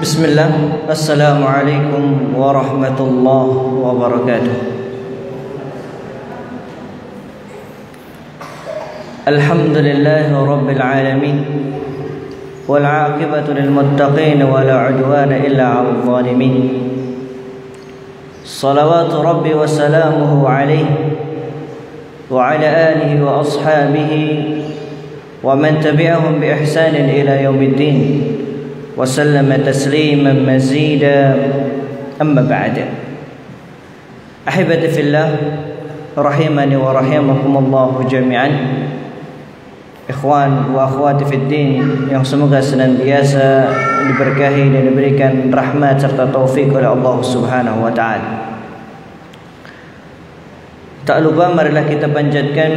Bismillah. Assalamualaikum warahmatullahi wabarakatuh. Alhamdulillahi rabbil alamin. Wal 'aqibatu lil muttaqin wa la 'udwana illa 'alal zalimin. Salawatu rabbi wa salamuhu alaihi wa ala alihi wa ashabihi wa man tabi'ahum bi ihsanin ila yaumiddin. وسلم تسليما مزيدا أما بعد أحبتي في الله رحمني ورحمكم الله جميعا Ikhwan wa akhwati fid din yang semoga senantiasa diberkahi dan diberikan rahmat serta taufik oleh Allah Subhanahu wa taala. Tak lupa marilah kita panjatkan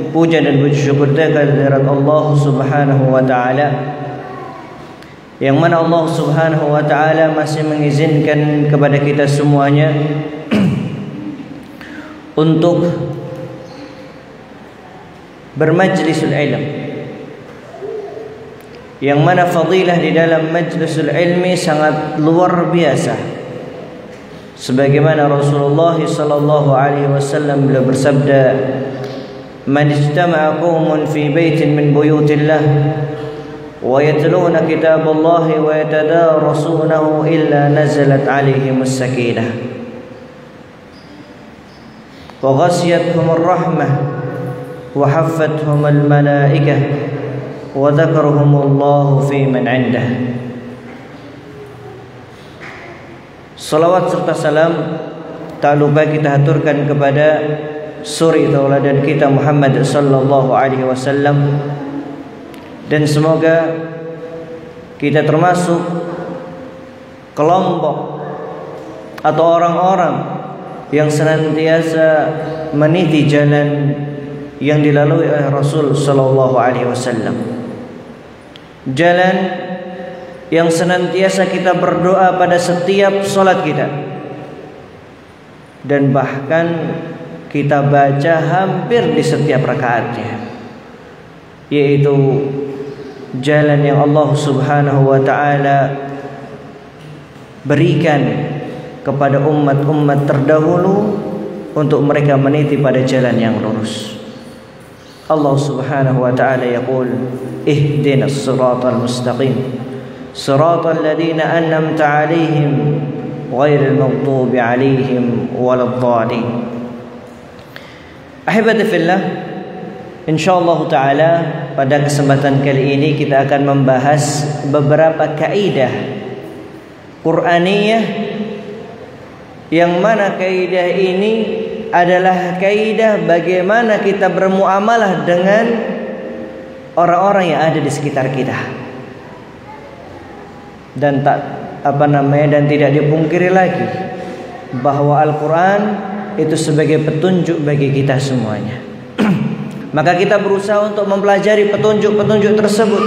puja dan puji syukur kehadirat Allah Subhanahu wa taala, yang mana Allah Subhanahu wa taala masih mengizinkan kepada kita semuanya untuk bermajlisul ilm, yang mana fadilah di dalam majlisul ilmi sangat luar biasa. Sebagaimana Rasulullah sallallahu alaihi wasallam beliau bersabda, "Man ijtama'a qaumun fi baitin min buyutillah ويتلون كتاب الله ويتدارسونه إلا نزلت عليهم السكينة وغشيتهم الرحمة وحفتهم الملائكة وذكرهم الله في من عنده." Salawat serta salam tak lupa kita haturkan kepada suri tauladan kita Muhammad sallallahu alaihi wasallam, dan semoga kita termasuk kelompok atau orang-orang yang senantiasa meniti jalan yang dilalui oleh Rasul sallallahu alaihi wasallam. Jalan yang senantiasa kita berdoa pada setiap salat kita, dan bahkan kita baca hampir di setiap rakaatnya, yaitu jalan yang Allah Subhanahu wa taala berikan kepada umat-umat terdahulu untuk mereka meniti pada jalan yang lurus. Allah Subhanahu wa taala yaqul, ihdinas siratal mustaqim siratal ladzina an'amta 'alaihim ghairil maghdubi 'alaihim waladdallin. Ahibati fillah, insyaallah taala pada kesempatan kali ini kita akan membahas beberapa kaidah Qur'aniyah, yang mana kaidah ini adalah kaidah bagaimana kita bermuamalah dengan orang-orang yang ada di sekitar kita. Dan dan tidak dipungkiri lagi bahwa Al-Qur'an itu sebagai petunjuk bagi kita semuanya. Maka kita berusaha untuk mempelajari petunjuk-petunjuk tersebut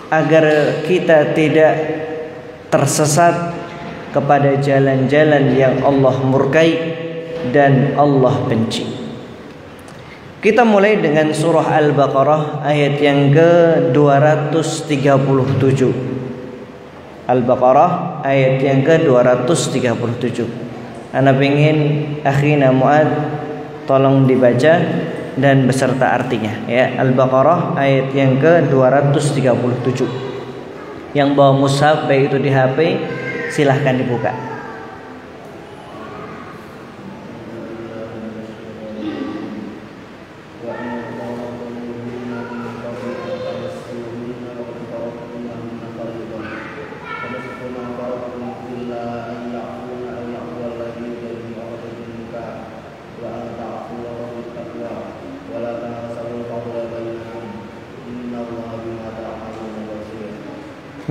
agar kita tidak tersesat kepada jalan-jalan yang Allah murkai dan Allah benci. Kita mulai dengan surah Al-Baqarah ayat yang ke-237. Al-Baqarah ayat yang ke-237. Ana ingin akhina Muad tolong dibaca dan beserta artinya, ya. Al-Baqarah ayat yang ke-237. Yang bawa mushaf baik itu di HP silahkan dibuka.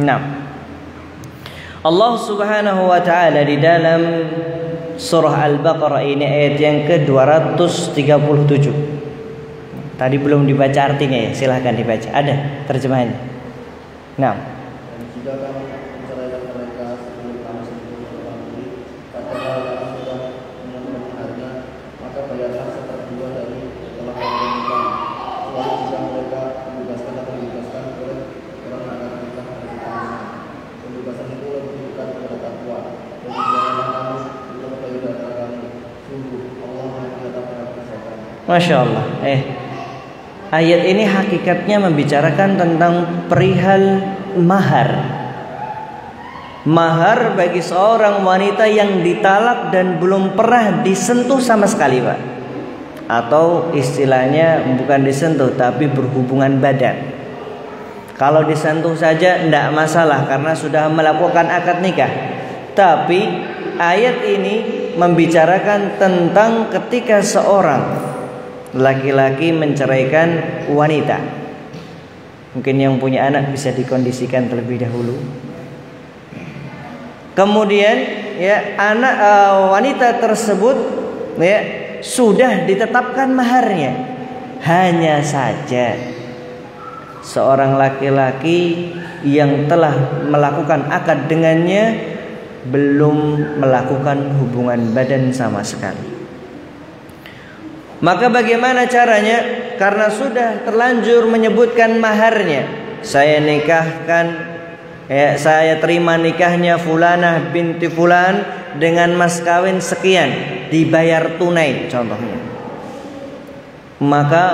Nah, Allah Subhanahu wa taala di dalam surah Al-Baqarah ini ayat yang ke-237. Tadi belum dibaca artinya, ya, silahkan dibaca. Ada terjemahannya. Nah, Masya Allah. Ayat ini hakikatnya membicarakan tentang perihal mahar. Mahar bagi seorang wanita yang ditalak dan belum pernah disentuh sama sekali, Pak. Atau istilahnya bukan disentuh tapi berhubungan badan. Kalau disentuh saja tidak masalah karena sudah melakukan akad nikah. Tapi ayat ini membicarakan tentang ketika seorang laki-laki menceraikan wanita. Mungkin yang punya anak bisa dikondisikan terlebih dahulu. Kemudian ya anak wanita tersebut ya sudah ditetapkan maharnya. Hanya saja seorang laki-laki yang telah melakukan akad dengannya belum melakukan hubungan badan sama sekali. Maka bagaimana caranya? Karena sudah terlanjur menyebutkan maharnya. Saya nikahkan, saya terima nikahnya Fulanah binti Fulan dengan mas kawin sekian, dibayar tunai contohnya. Maka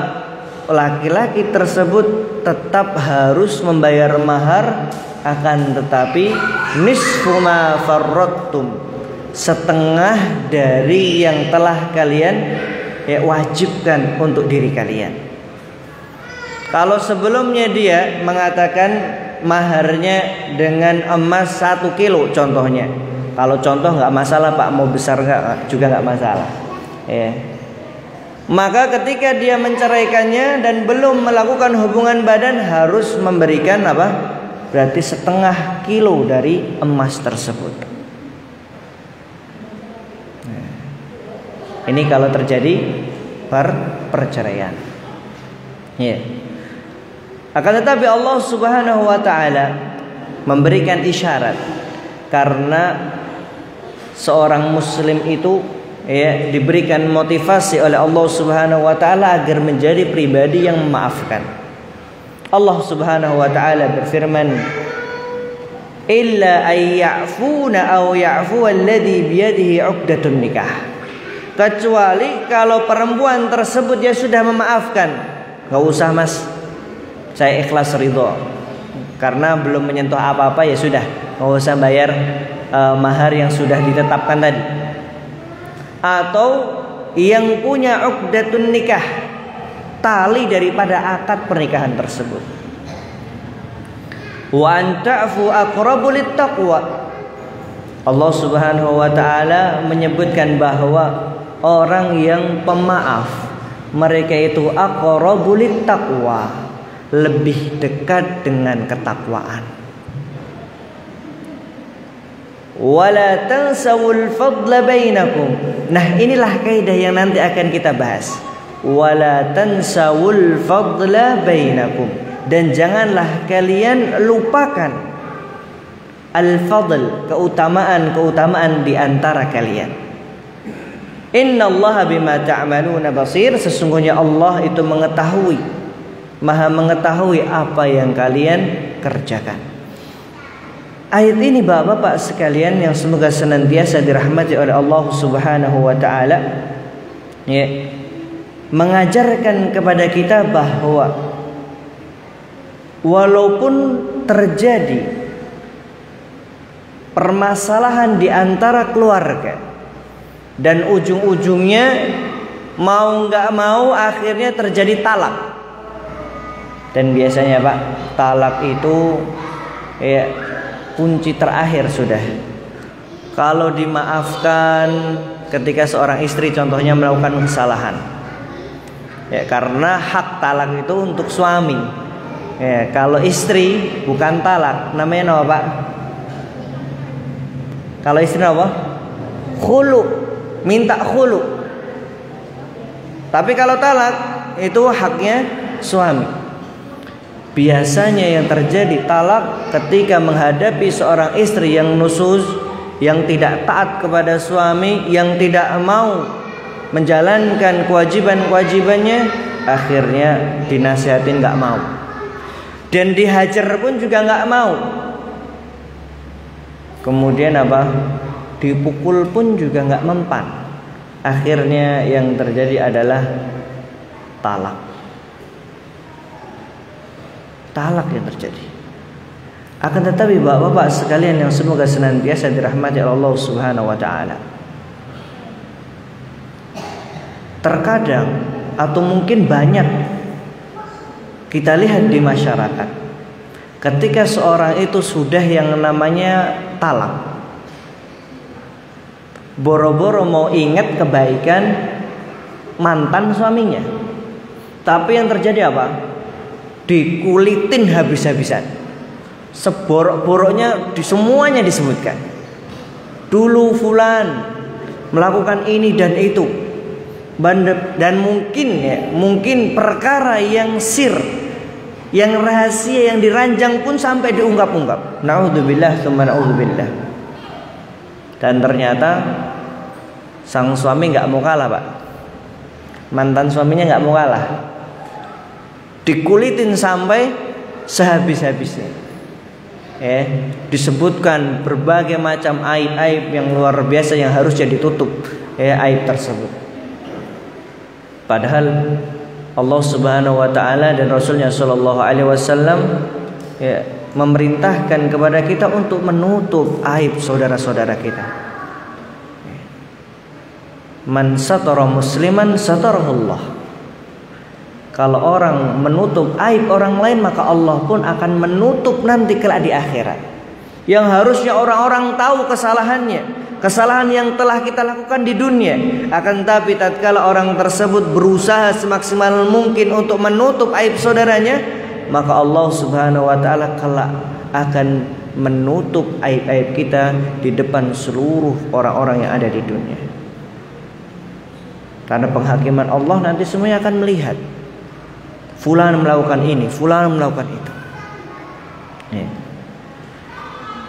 laki-laki tersebut tetap harus membayar mahar, akan tetapi nisfu ma farrattum, setengah dari yang telah kalian wajibkan untuk diri kalian. Kalau sebelumnya dia mengatakan maharnya dengan emas 1 kilo contohnya. Kalau contoh nggak masalah Pak, mau besar juga nggak masalah. Maka ketika dia menceraikannya dan belum melakukan hubungan badan harus memberikan apa? Berarti setengah kilo dari emas tersebut. Ini kalau terjadi perceraian. Akan tetapi Allah Subhanahu wa taala memberikan isyarat karena seorang muslim itu diberikan motivasi oleh Allah Subhanahu wa taala agar menjadi pribadi yang memaafkan. Allah Subhanahu wa taala berfirman, "Illa ay ya'funa aw ya'fu alladhi biyadihi 'uqdatun nikah." Kecuali kalau perempuan tersebut dia sudah memaafkan, nggak usah mas, saya ikhlas ridho, karena belum menyentuh apa-apa ya sudah, nggak usah bayar mahar yang sudah ditetapkan tadi. Atau yang punya uqdatun nikah, tali daripada akad pernikahan tersebut. Wa anta'fu aqrabu littaqwa. Allah Subhanahu wa taala menyebutkan bahwa orang yang pemaaf mereka itu aqrabu littaqwa, lebih dekat dengan ketakwaan. Wala tansawul fadla bainakum. Nah, inilah kaidah yang nanti akan kita bahas. Wala tansawul fadla bainakum, dan janganlah kalian lupakan al-fadl, keutamaan di antara kalian. Innallaha bima ta'maluna basir, sesungguhnya Allah itu mengetahui, Maha mengetahui apa yang kalian kerjakan. Ayat ini Bapak-bapak sekalian yang semoga senantiasa dirahmati oleh Allah Subhanahu wa taala, mengajarkan kepada kita bahwa walaupun terjadi permasalahan di antara keluarga dan ujung-ujungnya mau nggak mau akhirnya terjadi talak. Dan biasanya Pak, talak itu kunci terakhir sudah. Kalau dimaafkan ketika seorang istri contohnya melakukan kesalahan, karena hak talak itu untuk suami. Kalau istri bukan talak, namanya apa Pak? Kalau istri apa? Khulu, minta khulu. Tapi kalau talak itu haknya suami. Biasanya yang terjadi talak ketika menghadapi seorang istri yang nusus, yang tidak taat kepada suami, yang tidak mau menjalankan kewajiban-kewajibannya, akhirnya dinasihatin nggak mau, dan dihajar pun juga nggak mau. Kemudian apa? Dipukul pun juga nggak mempan. Akhirnya yang terjadi adalah talak. Talak yang terjadi. Akan tetapi bapak-bapak sekalian yang semoga senantiasa dirahmati Allah Subhanahu wa taala, terkadang atau mungkin banyak kita lihat di masyarakat, ketika seorang itu sudah yang namanya talak, boro-boro mau ingat kebaikan mantan suaminya, tapi yang terjadi apa? Dikulitin habis-habisan, seborok-boroknya semuanya disebutkan. Dulu fulan melakukan ini dan itu, dan mungkin perkara yang sir, yang rahasia, yang diranjang pun sampai diungkap-ungkap. Naudzubillah tsumma naudzubillah. Dan ternyata sang suami nggak mau kalah, Pak. Mantan suaminya nggak mau kalah, dikulitin sampai sehabis-habisnya. Disebutkan berbagai macam aib-aib yang luar biasa yang harusnya ditutup, aib tersebut. Padahal Allah Subhanahu wa taala dan Rasulnya sallallahu alaihi wasallam memerintahkan kepada kita untuk menutup aib saudara-saudara kita. Man satara musliman satarahullah. Kalau orang menutup aib orang lain, maka Allah pun akan menutup nanti kelak di akhirat. Yang harusnya orang-orang tahu kesalahannya, kesalahan yang telah kita lakukan di dunia. Akan tapi tatkala orang tersebut berusaha semaksimal mungkin untuk menutup aib saudaranya, maka Allah Subhanahu wa taala kelak akan menutup aib-aib kita di depan seluruh orang-orang yang ada di dunia. Karena penghakiman Allah nanti semuanya akan melihat, fulan melakukan ini, fulan melakukan itu.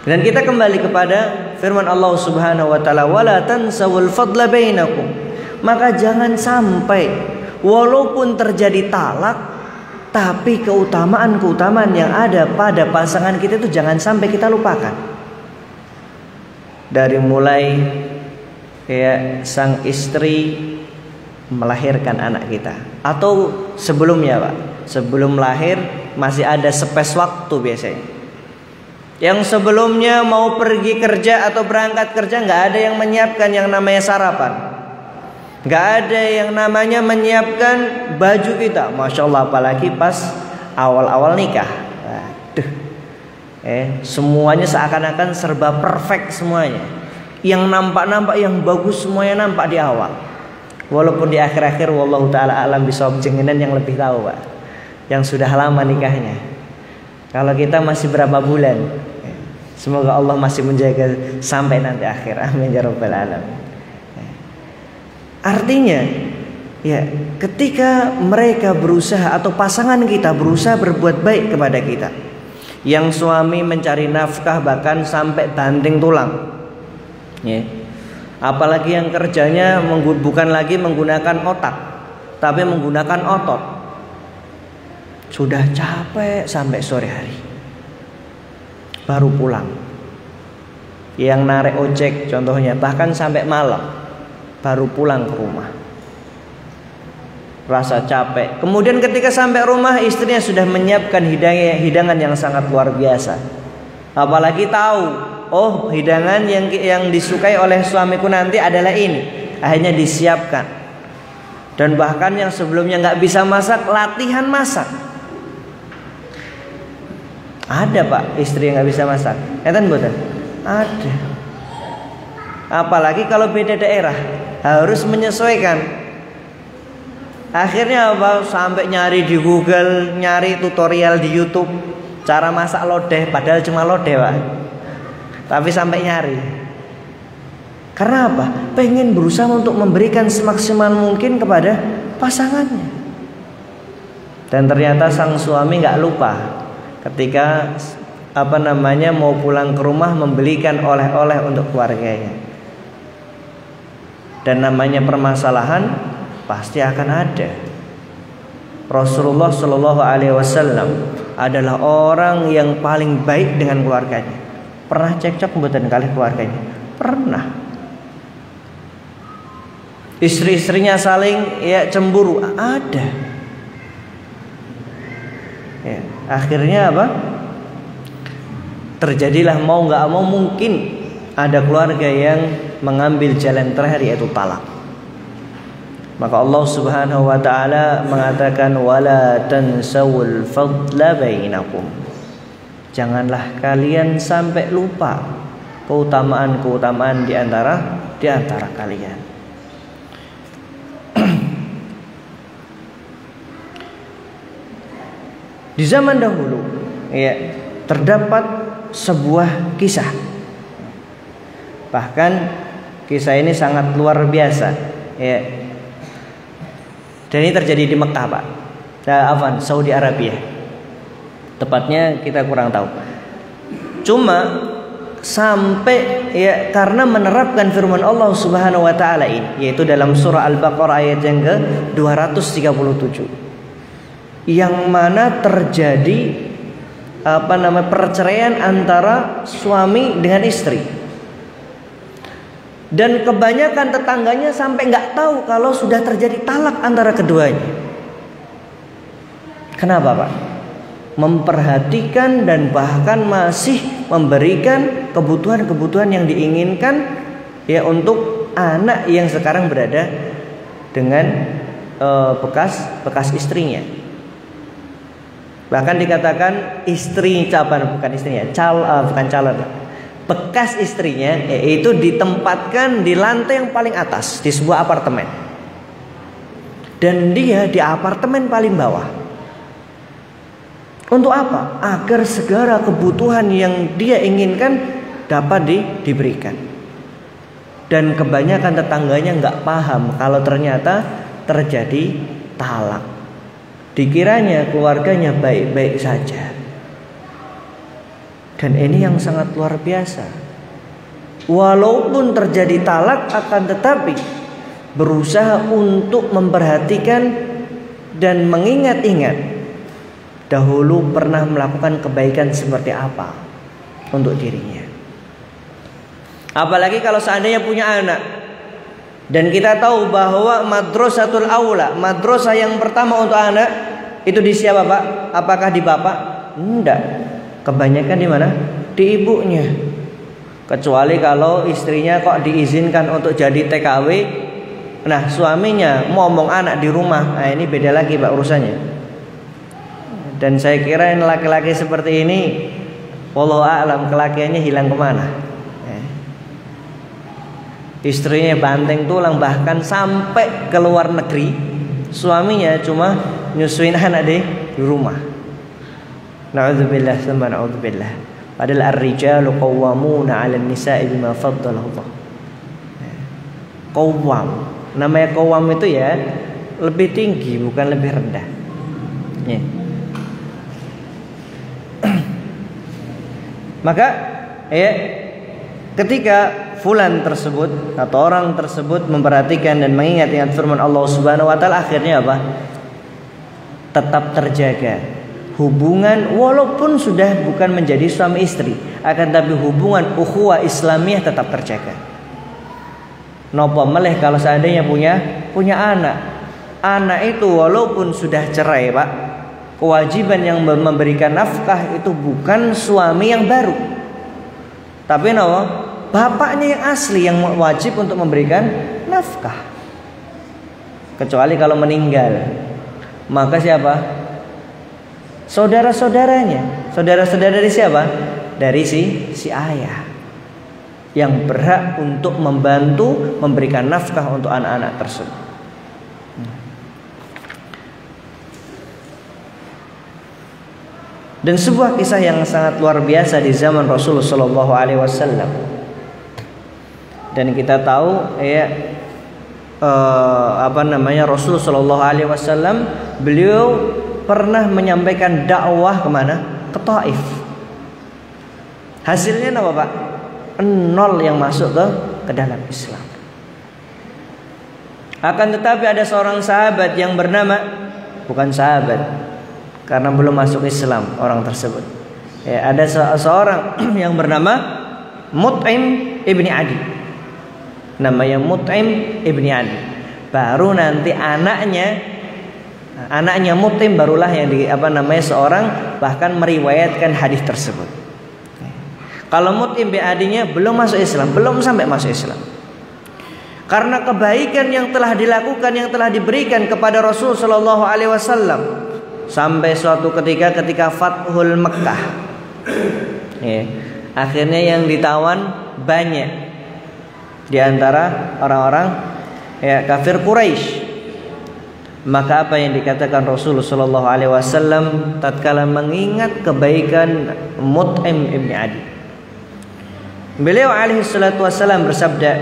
Dan kita kembali kepada firman Allah Subhanahu wa taala, wala tansawul fadla bainakum. Maka jangan sampai walaupun terjadi talak, tapi keutamaan-keutamaan yang ada pada pasangan kita itu jangan sampai kita lupakan. Dari mulai sang istri melahirkan anak kita, atau sebelumnya, Pak, sebelum lahir masih ada space waktu biasanya. Yang sebelumnya mau pergi kerja atau berangkat kerja, nggak ada yang menyiapkan yang namanya sarapan, nggak ada yang namanya menyiapkan baju kita. Masya Allah, apalagi pas awal-awal nikah. Waduh, semuanya seakan-akan serba perfect semuanya. Yang nampak-nampak yang bagus semuanya nampak di awal. Walaupun di akhir-akhir wallahu taala alam bisawab, jenengan yang lebih tahu, Pak, yang sudah lama nikahnya. Kalau kita masih berapa bulan, semoga Allah masih menjaga sampai nanti akhir. Amin ya rabbal alamin. Artinya, ketika mereka berusaha atau pasangan kita berusaha berbuat baik kepada kita, yang suami mencari nafkah bahkan sampai banting tulang, apalagi yang kerjanya bukan lagi menggunakan otak, tapi menggunakan otot, sudah capek sampai sore hari baru pulang. Yang narik ojek contohnya bahkan sampai malam baru pulang ke rumah, rasa capek. Kemudian ketika sampai rumah, istrinya sudah menyiapkan hidangan yang sangat luar biasa. Apalagi tahu, oh, hidangan yang disukai oleh suamiku nanti adalah ini, akhirnya disiapkan. Dan bahkan yang sebelumnya nggak bisa masak, latihan masak. Ada, Pak, istri yang nggak bisa masak, betul? Ada. Apalagi kalau beda daerah, harus menyesuaikan. Akhirnya apa? Sampai nyari di Google, nyari tutorial di YouTube cara masak lodeh, padahal cuma lodeh, Pak. Tapi sampai nyari. Karena apa? Pengen berusaha untuk memberikan semaksimal mungkin kepada pasangannya. Dan ternyata sang suami nggak lupa ketika mau pulang ke rumah membelikan oleh-oleh untuk keluarganya. Dan namanya permasalahan pasti akan ada. Rasulullah Shallallahu Alaihi Wasallam adalah orang yang paling baik dengan keluarganya. Pernah cekcok mboten kali keluarganya? Pernah. Istri-istrinya saling cemburu, ada. Akhirnya apa? Terjadilah mau nggak mau mungkin ada keluarga yang mengambil jalan terakhir, yaitu talak. Maka Allah Subhanahu wa taala mengatakan wala tansawul fadla bainakum. Janganlah kalian sampai lupa keutamaan-keutamaan di antara kalian. Di zaman dahulu ya, terdapat sebuah kisah. Bahkan kisah ini sangat luar biasa ya. Dan ini terjadi di Mekah, Pak. Saudi Arabia. Tepatnya kita kurang tahu. Cuma sampai ya, karena menerapkan firman Allah Subhanahu wa taala ini, yaitu dalam surah Al-Baqarah ayat yang ke-237. Yang mana terjadi perceraian antara suami dengan istri. Dan kebanyakan tetangganya sampai nggak tahu kalau sudah terjadi talak antara keduanya. Kenapa, Pak? Memperhatikan dan bahkan masih memberikan kebutuhan-kebutuhan yang diinginkan ya untuk anak yang sekarang berada dengan bekas istrinya. Bahkan dikatakan bekas istrinya yaitu ditempatkan di lantai yang paling atas di sebuah apartemen, dan dia di apartemen paling bawah. Untuk apa? Agar segala kebutuhan yang dia inginkan dapat diberikan. Dan kebanyakan tetangganya nggak paham kalau ternyata terjadi talak. Dikiranya keluarganya baik-baik saja. Dan ini yang sangat luar biasa. Walaupun terjadi talak, akan tetapi berusaha untuk memperhatikan dan mengingat-ingat dahulu pernah melakukan kebaikan seperti apa untuk dirinya. Apalagi kalau seandainya punya anak. Dan kita tahu bahwa madrasatul aula, madrasah yang pertama untuk anak itu di siapa, Pak? Apakah di bapak? Enggak. Kebanyakan di mana? Di ibunya. Kecuali kalau istrinya kok diizinkan untuk jadi TKW. Nah, suaminya ngomong anak di rumah. Nah, ini beda lagi, Pak, urusannya. Dan saya kira yang laki-laki seperti ini, wallahu a'lam, kelakiannya hilang kemana. Istrinya banteng tulang, bahkan sampai ke luar negeri. Suaminya cuma nyusuin anak di rumah. Na'udzubillah sama na'udzubillah. Padahal ar-rijalu qawwamuna 'alan nisa'i bima faddala Allah. Qawwam. Namanya qawwam itu ya lebih tinggi, bukan lebih rendah. Ya. Maka ya, ketika fulan tersebut atau orang tersebut memperhatikan dan mengingat-ingat firman Allah Subhanahu wa taala, akhirnya apa? Tetap terjaga hubungan walaupun sudah bukan menjadi suami istri, akan tapi hubungan ukhuwah Islamiyah tetap terjaga. Nopo meleh kalau seandainya punya anak. Anak itu walaupun sudah cerai, Pak, kewajiban yang memberikan nafkah itu bukan suami yang baru, tapi nopo? Bapaknya yang asli yang wajib untuk memberikan nafkah. Kecuali kalau meninggal, maka siapa? Saudara-saudaranya. Saudara-saudara dari siapa? Dari si ayah yang berhak untuk membantu memberikan nafkah untuk anak-anak tersebut. Dan sebuah kisah yang sangat luar biasa di zaman Rasulullah Shallallahu Alaihi Wasallam. Dan kita tahu ya Rasulullah Shallallahu Alaihi Wasallam, beliau pernah menyampaikan dakwah kemana? Ke Taif. Hasilnya apa, Pak? 0 yang masuk ke dalam Islam. Akan tetapi ada seorang sahabat yang bernama, bukan sahabat karena belum masuk Islam orang tersebut. Ya, ada seorang yang bernama Mut'im ibni Adi. Namanya Mut'im ibni Adi. Baru nanti anaknya Anaknya Mut'im barulah yang seorang bahkan meriwayatkan hadis tersebut. Kalau Mut'im bin Adinya belum masuk Islam, belum sampai masuk Islam. Karena kebaikan yang telah dilakukan, yang telah diberikan kepada Rasul sallallahu alaihi wasallam sampai suatu ketika Fathul Mekkah. Akhirnya yang ditawan banyak di antara orang-orang kafir Quraisy. Maka apa yang dikatakan Rasulullah sallallahu alaihi wasallam tatkala mengingat kebaikan Mut'im ibn Adi. Beliau alaihi salatu wasallam bersabda,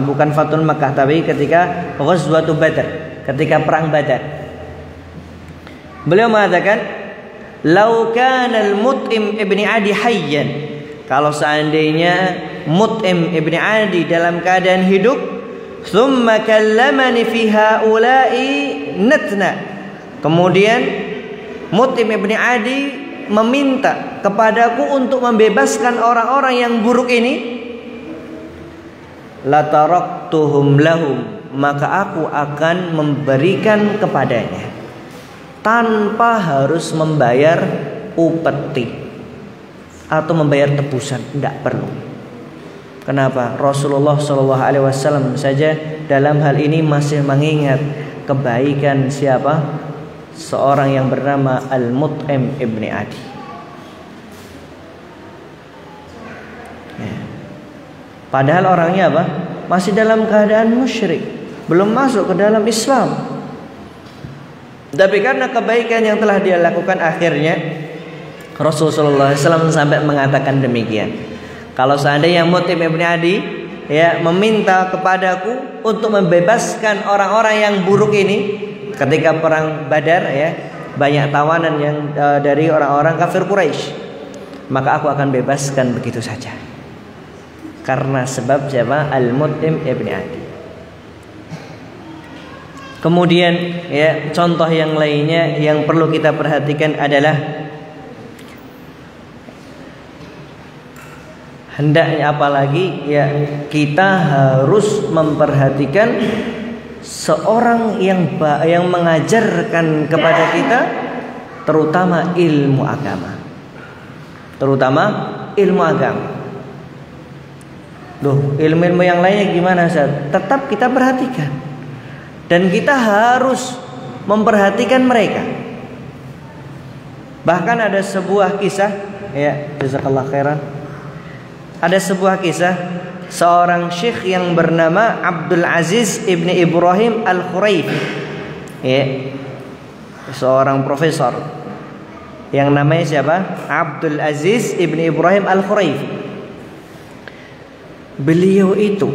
bukan Fathul Makkah tapi ketika Ghazwatul Badar, ketika perang Badar. Beliau mengatakan, "Lau kana al-Mut'im ibn Adi hayyan." Kalau seandainya Mut'im ibn Adi dalam keadaan hidup, "Tsumma kallamani fi haula'i natna." Kemudian Mut'im ibn Adi meminta kepadaku untuk membebaskan orang-orang yang buruk ini, la taraktuhum lahum, maka aku akan memberikan kepadanya tanpa harus membayar upeti atau membayar tebusan, tidak perlu. Kenapa? Rasulullah SAW saja dalam hal ini masih mengingat kebaikan siapa? Seorang yang bernama Al-Mut'im ibn Adi. Padahal orangnya masih dalam keadaan musyrik, belum masuk ke dalam Islam. Tapi karena kebaikan yang telah dia lakukan, akhirnya Rasulullah SAW sampai mengatakan demikian. Kalau seandainya Mut'im ibn Adi meminta kepadaku untuk membebaskan orang-orang yang buruk ini ketika perang Badar, banyak tawanan yang dari orang-orang kafir Quraisy, maka aku akan bebaskan begitu saja. Karena sebab siapa? Al-Mut'im ibn Adi. Kemudian contoh yang lainnya yang perlu kita perhatikan adalah hendaknya apalagi kita harus memperhatikan seorang yang mengajarkan kepada kita terutama ilmu agama. Ilmu-ilmu yang lainnya gimana, Ustaz? Tetap kita perhatikan. Dan kita harus memperhatikan mereka. Bahkan ada sebuah kisah, jazakallah khairan. Ada sebuah kisah seorang syekh yang bernama Abdul Aziz ibni Ibrahim Al-Khuraifi, seorang profesor yang namanya siapa? Abdul Aziz ibni Ibrahim Al-Khuraifi. Beliau itu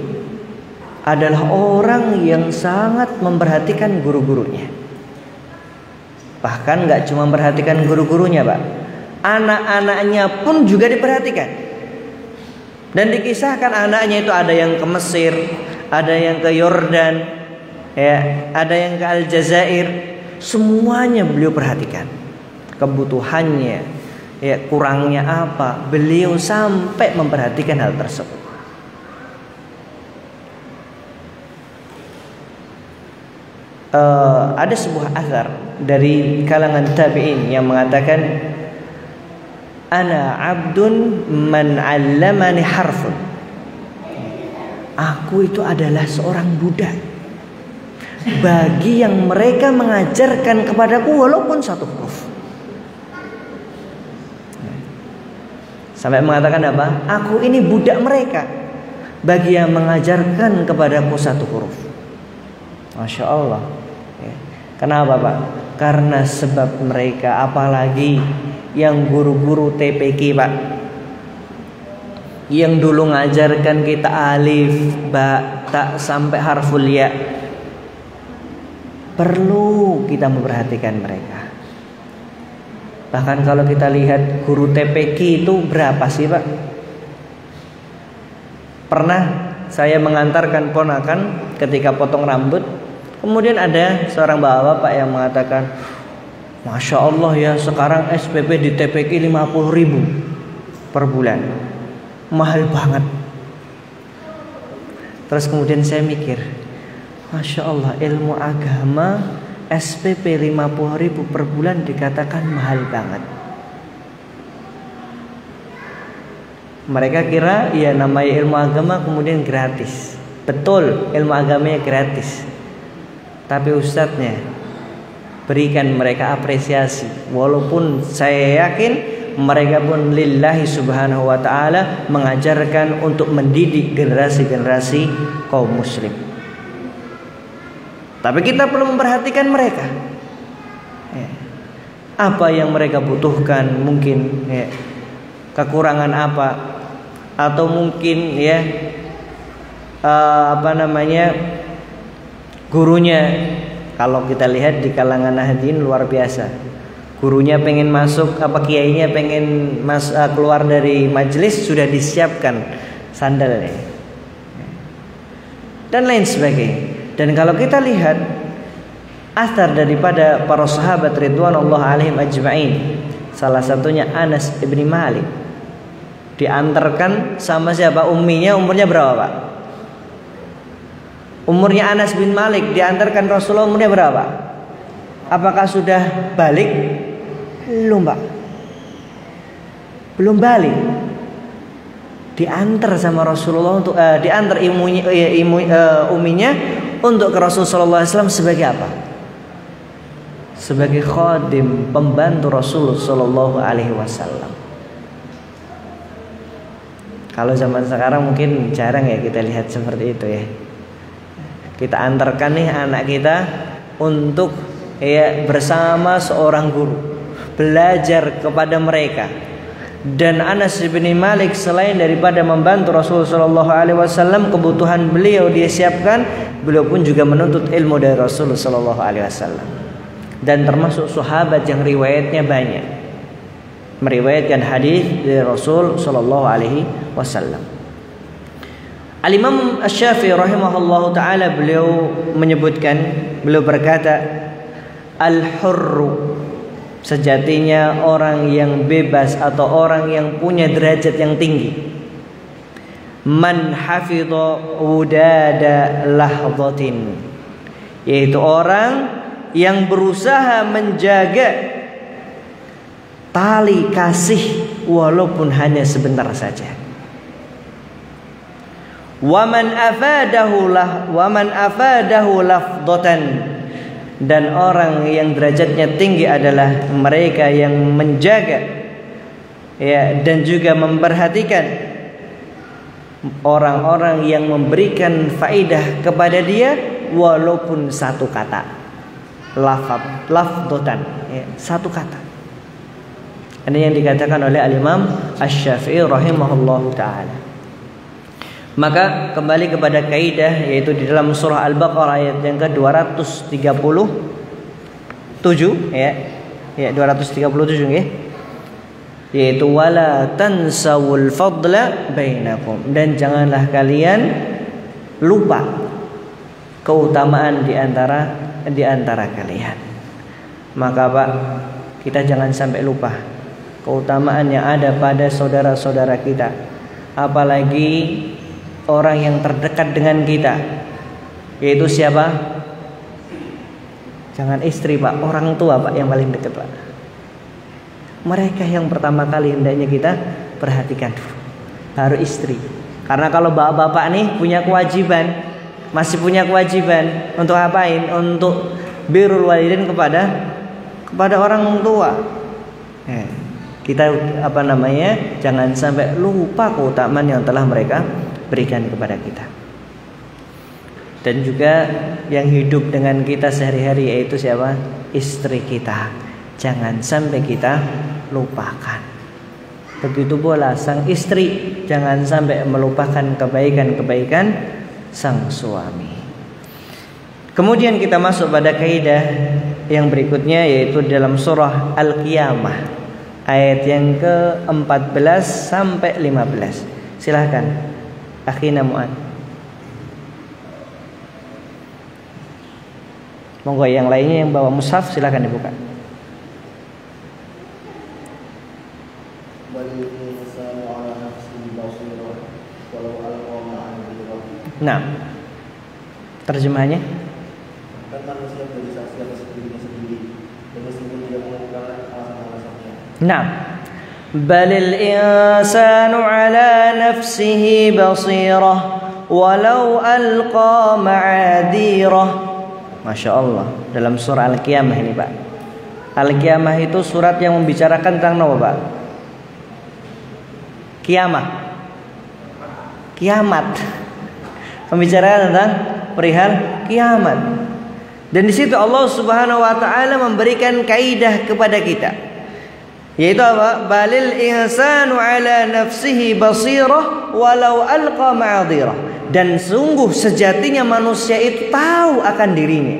adalah orang yang sangat memperhatikan guru-gurunya. Bahkan gak cuma memperhatikan guru-gurunya, Pak, anak-anaknya pun juga diperhatikan. Dan dikisahkan anaknya itu ada yang ke Mesir, ada yang ke Yordan, ada yang ke Aljazair. Semuanya beliau perhatikan kebutuhannya, kurangnya apa, beliau sampai memperhatikan hal tersebut. Ada sebuah athar dari kalangan tabi'in yang mengatakan, ana abdun man 'allamani harfun. Aku itu adalah seorang budak bagi yang mereka mengajarkan kepadaku walaupun satu huruf. Sampai mengatakan apa? Aku ini budak mereka bagi yang mengajarkan kepadaku satu huruf. Masya Allah. Kenapa, Pak? Karena sebab mereka, apalagi yang guru-guru TPQ, Pak, yang dulu ngajarkan kita alif, ba, ta sampai harful ya, perlu kita memperhatikan mereka. Bahkan kalau kita lihat guru TPQ itu berapa sih, Pak? Pernah saya mengantarkan ponakan ketika potong rambut, kemudian ada seorang bapak yang mengatakan, Masya Allah ya, sekarang SPP di TPQ 50.000 per bulan, mahal banget. Terus kemudian saya mikir, Masya Allah, ilmu agama SPP 50.000 per bulan dikatakan mahal banget. Mereka kira ya namanya ilmu agama kemudian gratis. Betul, ilmu agamanya gratis. Tapi ustadznya berikan mereka apresiasi. Walaupun saya yakin mereka pun lillahi subhanahu wa ta'ala mengajarkan untuk mendidik generasi-generasi kaum muslim. Tapi kita perlu memperhatikan mereka. Apa yang mereka butuhkan, mungkin kekurangan apa, atau mungkin gurunya. Kalau kita lihat di kalangan Nahdien luar biasa. Gurunya pengen masuk, kiainya pengen keluar dari majelis, sudah disiapkan sandalnya dan lain sebagainya. Dan kalau kita lihat asar daripada para sahabat ridwanullah alaihim ajma'in, salah satunya Anas ibn Malik, diantarkan sama siapa? Umminya. Umurnya berapa, Pak? Umurnya Anas bin Malik diantarkan Rasulullah umurnya berapa? Apakah sudah balik? Belum, Pak. Belum balik. Diantar sama Rasulullah untuk diantar umminya untuk ke Rasulullah SAW sebagai apa? Sebagai khadim, pembantu Rasulullah Sallallahu Alaihi Wasallam. Kalau zaman sekarang mungkin jarang ya kita lihat seperti itu ya. Kita antarkan nih anak kita untuk bersama seorang guru, belajar kepada mereka. Dan Anas bin Malik selain daripada membantu Rasulullah Sallallahu Alaihi Wasallam, kebutuhan beliau dia siapkan, beliau pun juga menuntut ilmu dari Rasulullah Sallallahu Alaihi Wasallam. Dan termasuk sahabat yang riwayatnya banyak, meriwayatkan hadis dari Rasul Sallallahu Alaihi Wasallam. Al-Imam Asy-Syafi'i rahimahullahu taala beliau menyebutkan, beliau berkata, al-hurru, sejatinya orang yang bebas atau orang yang punya derajat yang tinggi, man hafidha wudada lahzatin, yaitu orang yang berusaha menjaga tali kasih walaupun hanya sebentar saja. Waman afadahu lafdatan, dan orang yang derajatnya tinggi adalah mereka yang menjaga dan juga memperhatikan orang-orang yang memberikan faidah kepada dia walaupun satu kata. Lafdatan, satu kata. Ini yang dikatakan oleh Al-Imam Asy-Syafi'i rahimahullahu taala. Maka kembali kepada kaidah, yaitu di dalam surah Al-Baqarah ayat yang ke-237 237 yaitu wala tansawul fadla bainakum, dan janganlah kalian lupa keutamaan di antara kalian. Maka Pak, kita jangan sampai lupa keutamaan yang ada pada saudara-saudara kita, apalagi orang yang terdekat dengan kita, yaitu siapa? Jangan istri, Pak, orang tua, Pak, yang paling dekat, Pak. Mereka yang pertama kali hendaknya kita perhatikan dulu, baru istri. Karena kalau bapak-bapak nih masih punya kewajiban untuk apain? Untuk birrul walidain kepada orang tua. Kita jangan sampai lupa keutamaan yang telah mereka berikan kepada kita. Dan juga yang hidup dengan kita sehari-hari, yaitu siapa? Istri kita. Jangan sampai kita lupakan. Begitu pula sang istri, jangan sampai melupakan kebaikan-kebaikan sang suami. Kemudian kita masuk pada kaidah yang berikutnya, yaitu dalam surah Al-Qiyamah ayat yang ke-14 sampai 15. Silahkan Akhina Mu'ad. Monggo yang lainnya yang bawa mushaf silakan dibuka. Nah, terjemahannya. manusia menjadi saksi atas dirinya sendiri dan meskipun tidak mengungkapkan alasan-alasannya. Nah, balil insanu ala nafsihi basirah walau alqa ma'adirah. Masya Allah, dalam surah Al-Qiyamah ini Pak. Al-Qiyamah itu surat yang membicarakan tentang apa Pak? Kiamat. Membicarakan tentang perihal kiamat. Dan di situ Allah Subhanahu wa taala memberikan kaidah kepada kita. Yaitu apa? Balil insanu ala nafsihi basirah walau alqa ma'adirah. Dan sungguh sejatinya manusia itu tahu akan dirinya.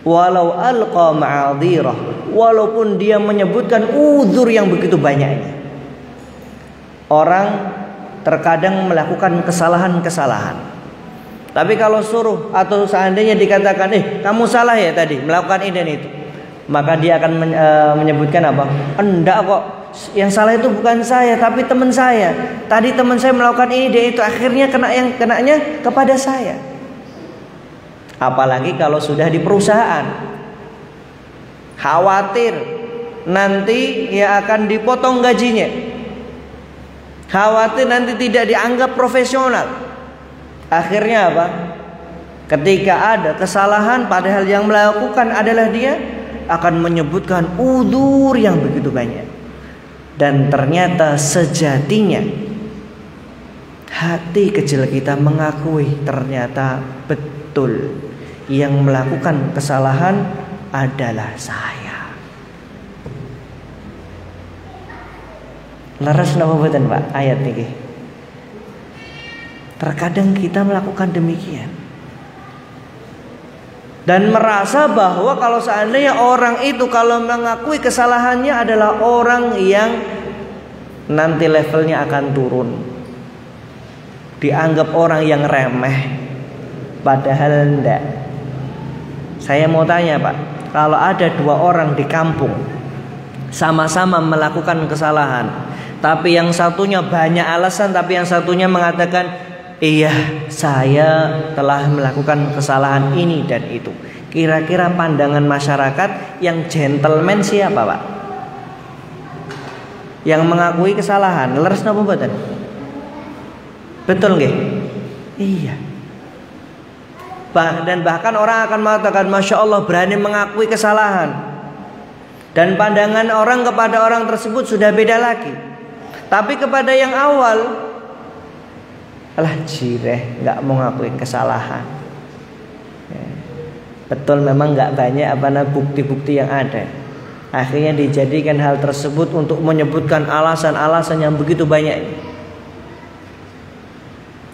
Walau alqa ma'adirah, walaupun dia menyebutkan uzur yang begitu banyaknya. Orang terkadang melakukan kesalahan-kesalahan. Tapi kalau suruh atau seandainya dikatakan, kamu salah ya tadi melakukan ini dan itu, maka dia akan menyebutkan apa? Enggak kok, yang salah itu bukan saya tapi teman saya. Tadi teman saya melakukan ini dia itu, akhirnya kenanya kepada saya. Apalagi kalau sudah di perusahaan, khawatir nanti ya akan dipotong gajinya, khawatir nanti tidak dianggap profesional. Akhirnya apa? Ketika ada kesalahan padahal yang melakukan adalah dia, akan menyebutkan uzur yang begitu banyak. Dan ternyata sejatinya hati kecil kita mengakui ternyata betul yang melakukan kesalahan adalah saya. Leres napa mboten Pak ayat niki? Terkadang kita melakukan demikian dan merasa bahwa kalau seandainya orang itu kalau mengakui kesalahannya adalah orang yang nanti levelnya akan turun, dianggap orang yang remeh, padahal enggak. Saya mau tanya Pak, kalau ada dua orang di kampung sama-sama melakukan kesalahan, tapi yang satunya banyak alasan, tapi yang satunya mengatakan iya, saya telah melakukan kesalahan ini dan itu. Kira-kira pandangan masyarakat yang gentleman siapa Pak? Yang mengakui kesalahan. Leres napa mboten? Betul nggih? Iya. Dan bahkan orang akan mengatakan, Masya Allah berani mengakui kesalahan. Dan pandangan orang kepada orang tersebut sudah beda lagi. Tapi kepada yang awal, alah jireh, nggak mau ngakuin kesalahan. Betul memang nggak banyak bukti-bukti yang ada. Akhirnya dijadikan hal tersebut untuk menyebutkan alasan-alasan yang begitu banyak.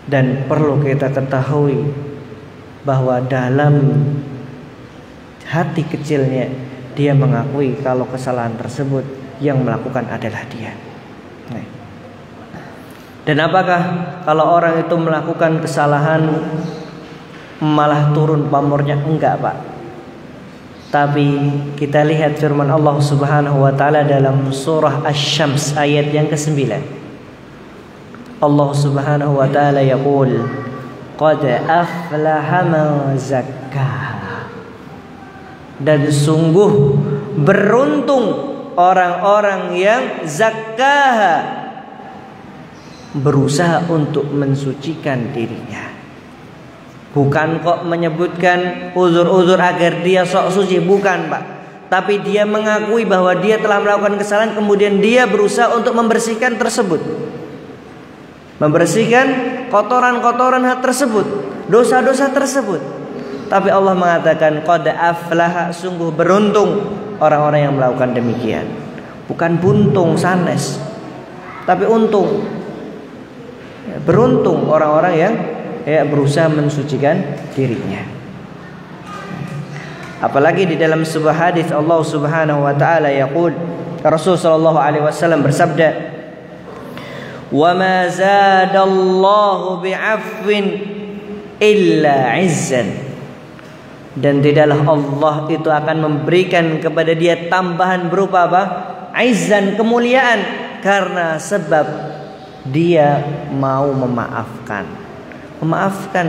Dan perlu kita ketahui bahwa dalam hati kecilnya dia mengakui kalau kesalahan tersebut yang melakukan adalah dia. Dan apakah kalau orang itu melakukan kesalahan malah turun pamornya? Enggak Pak. Tapi kita lihat firman Allah Subhanahu wa taala dalam surah Asy-Syams ayat yang ke-9. Allah Subhanahu wa taala yaqul, qad aflaha man zakkaha. Dan sungguh beruntung orang-orang yang zakkaha, berusaha untuk mensucikan dirinya. Bukan kok menyebutkan uzur-uzur agar dia sok suci, bukan Pak. Tapi dia mengakui bahwa dia telah melakukan kesalahan, kemudian dia berusaha untuk membersihkan tersebut, membersihkan kotoran-kotoran tersebut, dosa-dosa tersebut. Tapi Allah mengatakan qad aflaha, sungguh beruntung orang-orang yang melakukan demikian. Bukan buntung sanes, tapi untung. Beruntung orang-orang yang berusaha mensucikan dirinya. Apalagi di dalam sebuah hadis Allah Subhanahu wa taala yaqul, Rasul sallallahu alaihi wasallam bersabda, "Wa ma zadallahu bi'afwin illa 'izzan." Dan tidaklah Allah itu akan memberikan kepada dia tambahan berupa apa? Izzan, kemuliaan, karena sebab dia mau memaafkan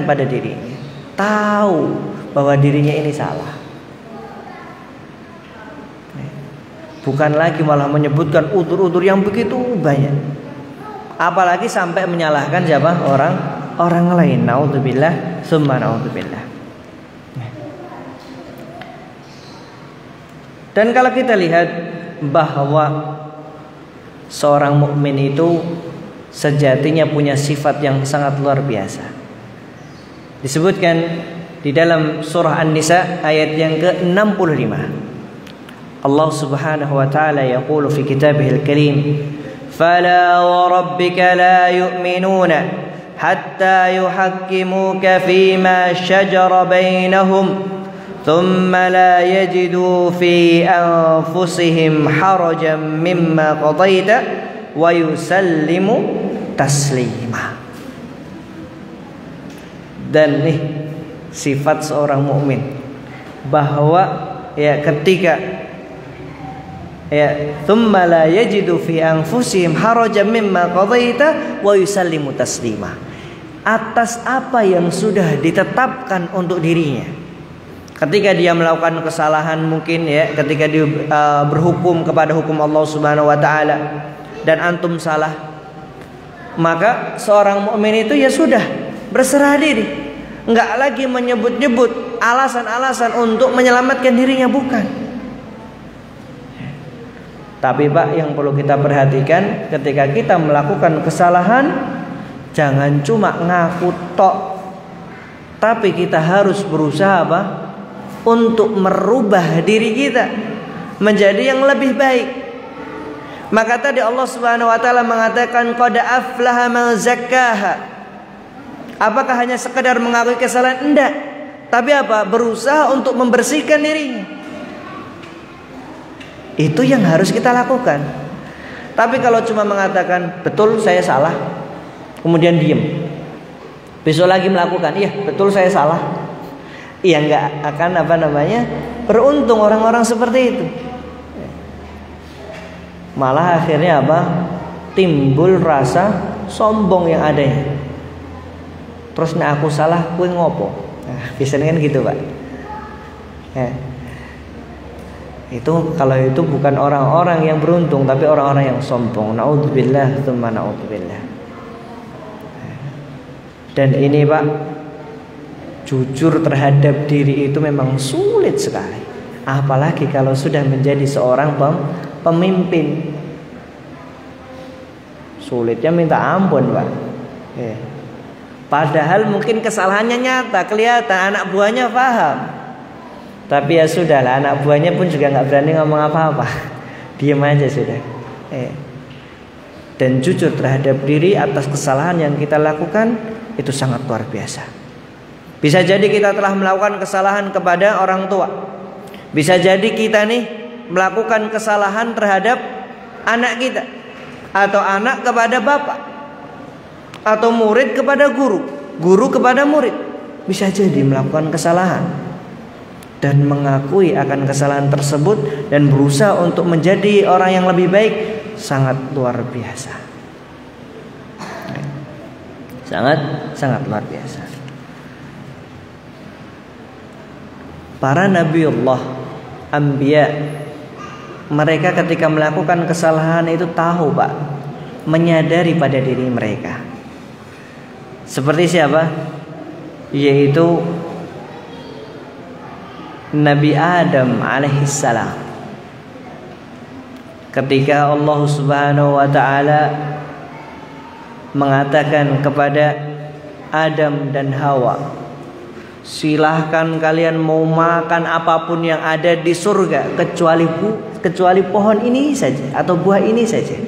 pada dirinya. tahu bahwa dirinya ini salah. Bukan lagi malah menyebutkan udzur-udzur yang begitu banyak. Apalagi sampai menyalahkan siapa? Orang lain. Naudzubillah, tsumma naudzubillah. Dan kalau kita lihat bahwa seorang mukmin itu sejatinya punya sifat yang sangat luar biasa. Disebutkan di dalam surah An-Nisa ayat yang ke-65. Allah Subhanahu wa taala yaqulu fi kitabihil karim, "Fala wa rabbika la yu'minuna hatta yuhakkimuka fima shajara bainahum, thumma la yajidu fi anfusihim harajan mimma qadaita wa yusallimu taslima." Dan nih sifat seorang mukmin, bahwa ya ketika thumma la yajidu fi anfusihim harajan mimma qadaita wa yusallimu taslima, atas apa yang sudah ditetapkan untuk dirinya. Ketika dia melakukan kesalahan mungkin ya, ketika dia berhukum kepada hukum Allah Subhanahu wa taala dan antum salah, maka seorang mukmin itu ya sudah berserah diri, enggak lagi menyebut-nyebut alasan-alasan untuk menyelamatkan dirinya, bukan. Tapi Pak, yang perlu kita perhatikan ketika kita melakukan kesalahan, jangan cuma ngaku tok, tapi kita harus berusaha apa? Untuk merubah diri kita menjadi yang lebih baik. Maka tadi Allah Subhanahu wa taala mengatakan qad aflaha man zakkaha. Apakah hanya sekedar mengakui kesalahan? Enggak. Tapi apa? Berusaha untuk membersihkan dirinya. Itu yang harus kita lakukan. Tapi kalau cuma mengatakan betul saya salah, kemudian diem, besok lagi melakukan, iya betul saya salah, iya nggak akan beruntung orang-orang seperti itu. Malah akhirnya apa? Timbul rasa sombong yang adanya. Terus nek aku salah, kowe ngopo? Nah, biasanya kan gitu Pak. Itu kalau itu bukan orang-orang yang beruntung, tapi orang-orang yang sombong. Naudzubillah, tsumma naudzubillah. Dan ini Pak, jujur terhadap diri itu memang sulit sekali. Apalagi kalau sudah menjadi seorang pemimpin. Sulitnya minta ampun Pak. Padahal mungkin kesalahannya nyata, kelihatan, anak buahnya paham. Tapi ya sudahlah, anak buahnya pun juga nggak berani ngomong apa-apa, diam aja sudah. Dan jujur terhadap diri atas kesalahan yang kita lakukan itu sangat luar biasa. Bisa jadi kita telah melakukan kesalahan kepada orang tua. Bisa jadi kita nih melakukan kesalahan terhadap anak kita, atau anak kepada bapak, atau murid kepada guru, guru kepada murid. Bisa jadi melakukan kesalahan dan mengakui akan kesalahan tersebut dan berusaha untuk menjadi orang yang lebih baik, sangat luar biasa. Sangat luar biasa. Para nabiullah, anbiya, mereka ketika melakukan kesalahan itu tahu Pak, menyadari pada diri mereka. Seperti siapa? Yaitu Nabi Adam alaihissalam. Ketika Allah Subhanahu wa taala mengatakan kepada Adam dan Hawa, silahkan kalian mau makan apapun yang ada di surga kecuali pohon ini saja atau buah ini saja.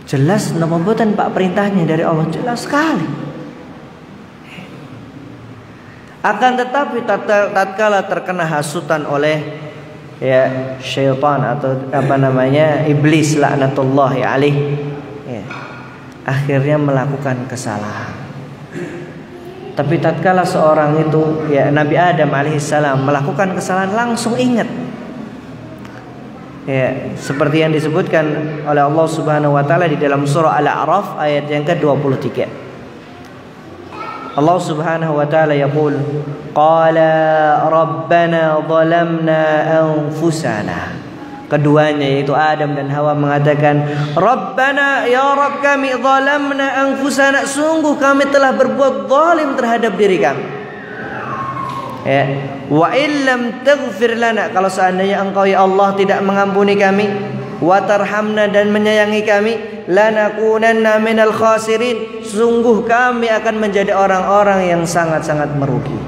Jelas napa mboten Pak perintahnya dari Allah, jelas sekali. Akan tetapi tatkala terkena hasutan oleh syaitan atau iblis laknatullahi alaih, akhirnya melakukan kesalahan. Tapi tatkala seorang itu Nabi Adam alaihissalam melakukan kesalahan, langsung ingat. Seperti yang disebutkan oleh Allah Subhanahu wa taala di dalam surah Al-A'raf ayat yang ke-23. Allah Subhanahu wa taala yaqul qala rabbana zalamna anfusana. Keduanya yaitu Adam dan Hawa mengatakan, Rabbana, ya Rabb kami, zalamna anfusana, sungguh kami telah berbuat zalim terhadap diri kami. Ya, wa illam taghfir lana, kalau seandainya Engkau ya Allah tidak mengampuni kami, wa tarhamna, dan menyayangi kami, lanakunanna minal khasirin, sungguh kami akan menjadi orang-orang yang sangat-sangat merugi.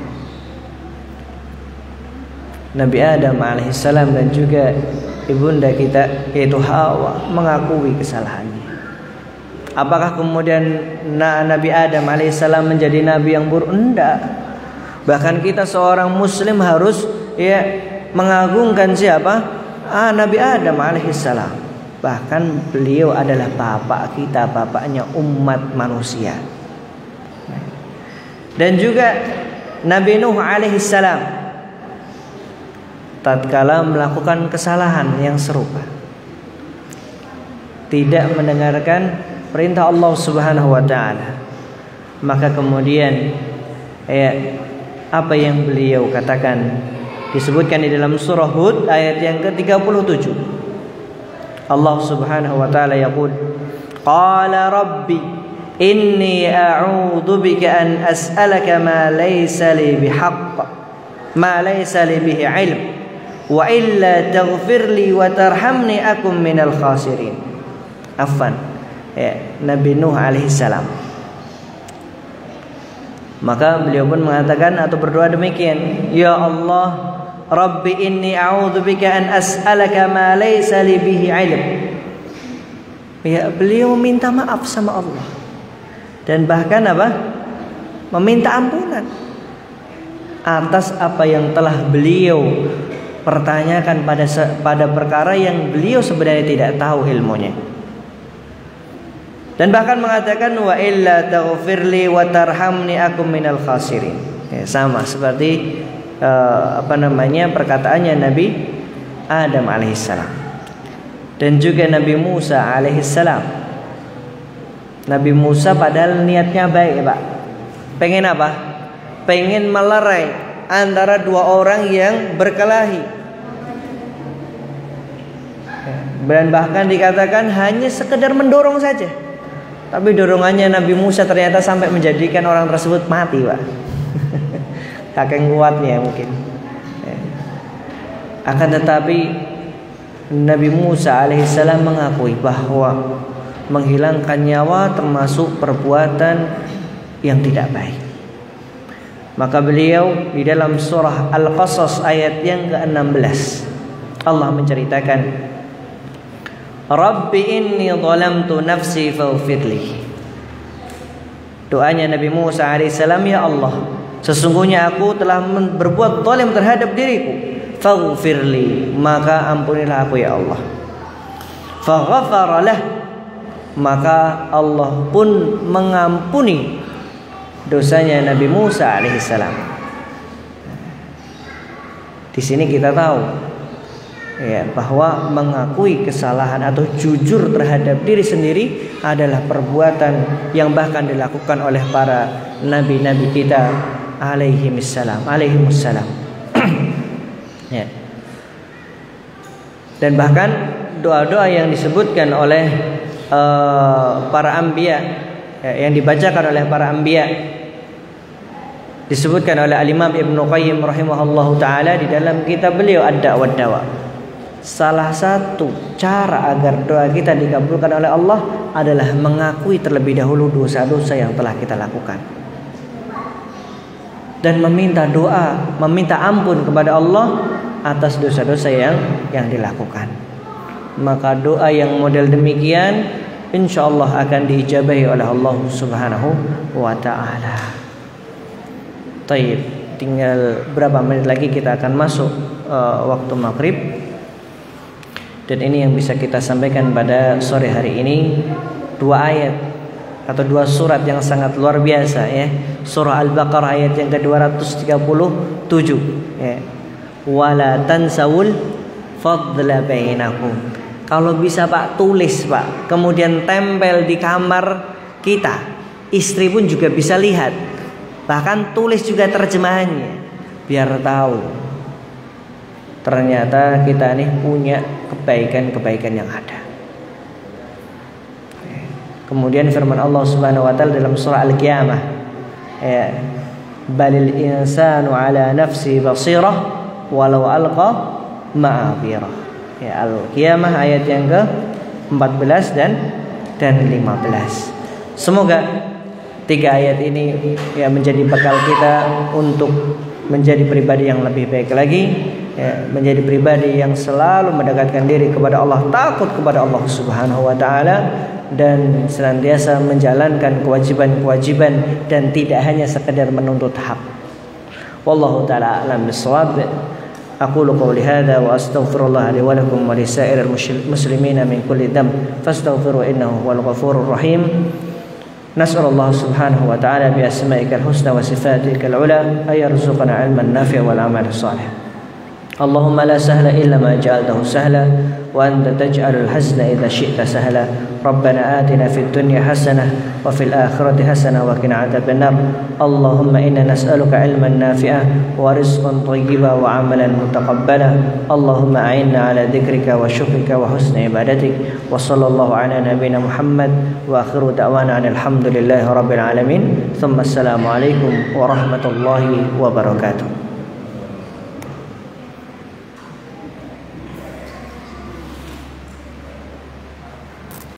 Nabi Adam alaihissalam dan juga ibunda kita yaitu Hawa mengakui kesalahannya. Apakah kemudian Nabi Adam alaihissalam menjadi nabi yang buruk? Enggak. Bahkan kita seorang muslim harus mengagungkan siapa? Nabi Adam alaihissalam. Bahkan beliau adalah bapak kita, bapaknya umat manusia. Dan juga Nabi Nuh alaihissalam tatkala melakukan kesalahan yang serupa, tidak mendengarkan perintah Allah Subhanahu wa taala, maka kemudian apa yang beliau katakan disebutkan di dalam surah Hud ayat yang ke-37. Allah Subhanahu wa taala yaqul qala rabbi inni a'udzu bika an as'alaka ma laysa li bihaqq ma laysa li bihi 'ilm wa illa taghfirli wa tarhamni akum minal khasirin. Afwan, Nabi Nuh alaihissalam. Maka beliau pun mengatakan atau berdoa demikian, ya Allah, Rabbi inni a'udzubika an as'alaka ma laysa li bihi 'ilm. Ya, beliau meminta maaf sama Allah dan bahkan meminta ampunan atas apa yang telah beliau pertanyakan pada perkara yang beliau sebenarnya tidak tahu ilmunya. Dan bahkan mengatakan wa illa taghfirli wa tarhamni akum minal khasirin. Ya, sama seperti perkataannya Nabi Adam alaihissalam. Dan juga Nabi Musa alaihissalam. Nabi Musa padahal niatnya baik, Pak. Pengen apa? Pengen melerai antara dua orang yang berkelahi. Dan bahkan dikatakan hanya sekedar mendorong saja. Tapi dorongannya Nabi Musa ternyata sampai menjadikan orang tersebut mati, Pak. Saking kuatnya mungkin. Akan tetapi Nabi Musa alaihissalam mengakui bahwa menghilangkan nyawa termasuk perbuatan yang tidak baik. Maka beliau di dalam surah Al-Qasas ayat yang ke-16 Allah menceritakan, Rabbi inni zalamtu nafsi faghfirli. Doanya Nabi Musa alaihissalam, ya Allah, sesungguhnya aku telah berbuat zalim terhadap diriku, faghfirli, maka ampunilah aku ya Allah. Faghfara lah, maka Allah pun mengampuni dosanya Nabi Musa alaihissalam. Di sini kita tahu bahwa mengakui kesalahan atau jujur terhadap diri sendiri adalah perbuatan yang bahkan dilakukan oleh para nabi-nabi kita alaihimussalam. Dan bahkan doa-doa yang disebutkan oleh para anbiya, yang dibacakan oleh para anbiya, disebutkan oleh Al-Imam Ibnu Qayyim rahimahullahu taala di dalam kitab beliau Ad-Da'wa Wad-Dawa. Salah satu cara agar doa kita dikabulkan oleh Allah adalah mengakui terlebih dahulu dosa-dosa yang telah kita lakukan dan meminta doa, meminta ampun kepada Allah atas dosa-dosa yang dilakukan. Maka doa yang model demikian insyaallah akan diijabahi oleh Allah Subhanahu wa taala. Taib, tinggal berapa menit lagi kita akan masuk waktu maghrib. Dan ini yang bisa kita sampaikan pada sore hari ini. Dua ayat atau dua surat yang sangat luar biasa, ya. Surah Al-Baqarah ayat yang ke-237, ya. Wala tansawul fadla bainakum. Kalau bisa Pak, tulis Pak, kemudian tempel di kamar kita. Istri pun juga bisa lihat. Bahkan tulis juga terjemahannya biar tahu ternyata kita nih punya kebaikan-kebaikan yang ada. Kemudian firman Allah Subhanahu wa taala dalam surah Al-Qiyamah, ya, balil insanu ala nafsi basirah walau alqa ma'afirah. Ya, Al-Qiyamah ayat yang ke-14 dan 15. Semoga 3 ayat ini ya menjadi bekal kita untuk menjadi pribadi yang lebih baik lagi, ya, menjadi pribadi yang selalu mendekatkan diri kepada Allah, takut kepada Allah Subhanahu wa taala, dan senantiasa menjalankan kewajiban-kewajiban dan tidak hanya sekedar menuntut hak. Wallahu taala a'lam bissawab. Aqulu qawli hadza wa astaghfirullah li wa lakum wa lisairil muslimina min kulli dhanb fastaghfiru innahu huwal ghafurur rahim. Nas'alullah subhanahu wa ta'ala bi asma'ikal husna wa sifatikal ula ay yarzuqana 'ilman nafi'an wal 'amalan salih. Allahumma la sahla illa ma ja'altahu sahla wa anta taj'alul hazna idza syi'ta sahla. Rabbana atina fid dunya hasanah wa fil akhirati hasanah wa qina adzabannar. Allahumma inna nas'aluka 'ilman nafi'an wa rizqan thayyiban wa 'amalan mutaqabbala. Allahumma a'inna 'ala dzikrika wa syukrika wa husni ibadatik. Wa sallallahu 'ala nabiyyina Muhammad wa akhiru da'wana alhamdulillahi rabbil alamin. Tsumma assalamu alaikum warahmatullahi wabarakatuh.